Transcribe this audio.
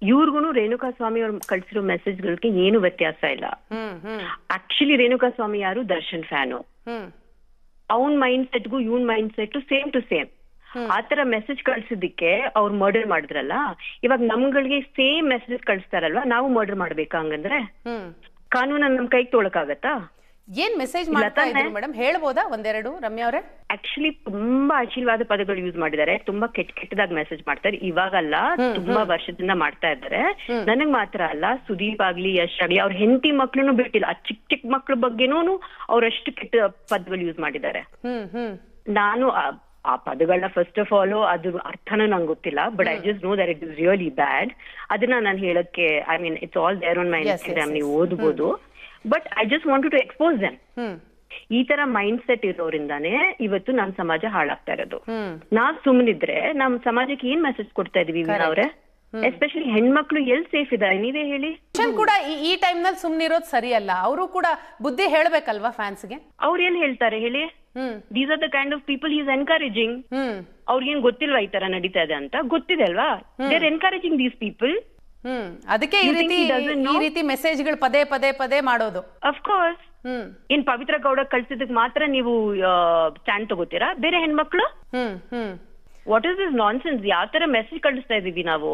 ಇವ್ರಿಗೂ ರೇಣುಕಾ ಸ್ವಾಮಿ ಅವ್ರು ಕಳ್ಸಿರೋ ಮೆಸೇಜ್ಗಳಿಗೆ ಏನು ವ್ಯತ್ಯಾಸ ಇಲ್ಲ. ಆಕ್ಚುಲಿ ರೇಣುಕಾ ಸ್ವಾಮಿ ಯಾರು ದರ್ಶನ್ ಫ್ಯಾನು. ಅವನ್ ಮೈಂಡ್ ಸೆಟ್ಗೂ ಇವನ್ mind set same to same. ಆತರ ಮೆಸೇಜ್ ಕಳ್ಸಿದ್ದಕ್ಕೆ ಅವ್ರು ಮರ್ಡರ್ ಮಾಡಿದ್ರಲ್ಲ, ಇವಾಗ ನಮ್ಗಳಿಗೆ ಸೇಮ್ ಮೆಸೇಜ್ ಕಳಿಸ್ತಾರಲ್ವಾ, ನಾವು ಮರ್ಡರ್ ಮಾಡ್ಬೇಕಾ ಹಂಗಂದ್ರೆ? ಕಾನೂನ ನಮ್ ಕೈಗೆ ತೊಳಕಾಗತ್ತಾ? ಏನ್ ಮೆಸೇಜ್ ಮಾಡ್ತಾ ಇದ್ರು ಮೇಡಮ್, ಹೇಳ್ಬೋದಾ ಒಂದೆರಡು ರಮ್ಯಾ ಅವರೇ? ಆಕ್ಚುಲಿ ತುಂಬಾ ಅಶ್ಲೀಲವಾದ ಪದಗಳು ಯೂಸ್ ಮಾಡಿದ್ದಾರೆ, ತುಂಬಾ ಕೆಟ್ಟದಾಗಿ ಮೆಸೇಜ್ ಮಾಡ್ತಾರೆ. ಇವಾಗಲ್ಲ, ತುಂಬಾ ವರ್ಷದಿಂದ ಮಾಡ್ತಾ ಇದ್ದಾರೆ. ನನಗ್ ಮಾತ್ರ ಅಲ್ಲ, ಸುದೀಪ್ ಆಗ್ಲಿ, ಯಶ್ ಆಗ್ಲಿ, ಅವ್ರ ಹೆಂಡತಿ ಮಕ್ಳುನು ಬಿಟ್ಟಿಲ್ಲ. ಆ ಚಿಕ್ಕ ಮಕ್ಳ ಬಗ್ಗೆನೂ ಅವ್ರಷ್ಟು ಕೆಟ್ಟ ಪದಗಳು ಯೂಸ್ ಮಾಡಿದ್ದಾರೆ. ನಾನು ಆ ಪದಗಳನ್ನ ಫಸ್ಟ್ ಆಫ್ ಆಲ್ ಅದು ಅರ್ಥನೂ ನಂಗೆ ಗೊತ್ತಿಲ್ಲ, but I just know that it is really bad. ಅದನ್ನ ನಾನು ಹೇಳಕ್ಕೆ, I mean it's all there on my Instagram, ನೀವು ಓದ್ಬೋದು. But I just wanted to expose them. ಈ ತರ ಮೈಂಡ್ ಸೆಟ್ ಇರೋರಿಂದಾನೇ ಇವತ್ತು ನಮ್ ಸಮಾಜ ಹಾಳಾಗ್ತಾ ಇರೋದು. ನಾವ್ ಸುಮ್ಮನಿದ್ರೆ ನಮ್ ಸಮಾಜಕ್ಕೆ ಏನ್ ಮೆಸೇಜ್ ಕೊಡ್ತಾ ಇದೀವಿ ಅವ್ರೆ? ಎಸ್ಪೆಷಲಿ ಹೆಣ್ಮಕ್ಳು ಎಲ್ ಸೇಫ್ ಇದ್ದಾರೆ ನೀವೇ ಹೇಳಿ. ಕೂಡ ಈ ಟೈಮ್ ನಲ್ಲಿ ಸುಮ್ನಿರೋದ್ ಸರಿಯಲ್ಲ, ಅವರು ಕೂಡ ಬುದ್ಧಿ ಹೇಳ್ಬೇಕಲ್ವಾ ಫ್ಯಾನ್ಸ್ಗೆ? ಅವ್ರ ಏನ್ ಹೇಳ್ತಾರೆ ಹೇಳಿ? These are the kind of people is encouraging. ಅವ್ರಿಗೇನ್ ಗೊತ್ತಿಲ್ವಾ ಈ ತರ ನಡೀತಾ ಇದೆ ಅಂತ? ಗೊತ್ತಿದೆ ಅಲ್ವಾ? They are encouraging these people. ಅದಕ್ಕೆ ಈ ರೀತಿ ಮೆಸೇಜ್ಗಳು ಪದೇ ಪದೇ ಪದೇ ಮಾಡೋದು. ಅಫ್ಕೋರ್ಸ್. ಏನ್ ಪವಿತ್ರ ಗೌಡ ಕಳ್ಸಿದಕ್ ಮಾತ್ರ ನೀವು ಸ್ಟ್ಯಾಂಡ್ ತಗೋತೀರಾ? ಬೇರೆ ಹೆಣ್ಮಕ್ಳು ವಾಟ್ ಇಸ್ ದಿಸ್ ನಾನ್ಸೆನ್ಸ್? ಯಾವ ತರ ಮೆಸೇಜ್ ಕಳಿಸ್ತಾ ಇದೀವಿ ನಾವು?